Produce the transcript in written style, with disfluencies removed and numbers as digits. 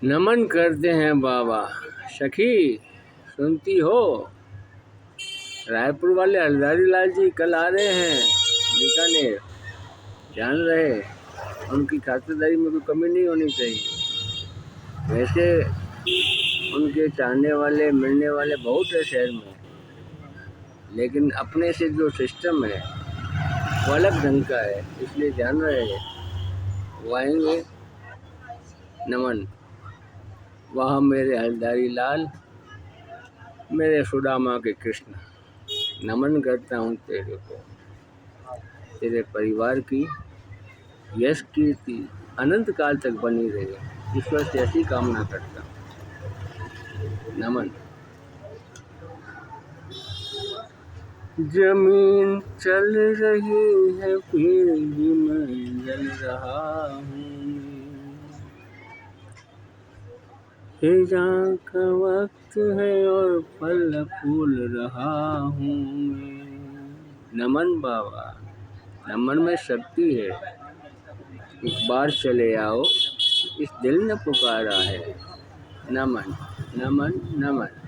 नमन करते हैं बाबा। सखी सुनती हो, रायपुर वाले हलदारी लाल जी कल आ रहे हैं बीकानेर। जान रहे, उनकी खातिरदारी में कोई कमी नहीं होनी चाहिए। वैसे उनके चाहने वाले मिलने वाले बहुत है शहर में, लेकिन अपने से जो सिस्टम है वो अलग ढंग का है, इसलिए जान रहे वो आएंगे। नमन। वहाँ मेरे हलदारी लाल, मेरे सुदामा के कृष्ण, नमन करता हूँ तेरे को। तेरे परिवार की यश कीर्ति अनंत काल तक बनी रहे, ईश्वर से ऐसी कामना करता हूँ। नमन। जमीन चल रही है फिर भी मैं जल रहा हूँ। हिजा का वक्त है और फल फूल रहा हूँ। नमन बाबा। नमन में शक्ति है। एक बार चले आओ, इस दिल ने पुकारा है। नमन नमन नमन।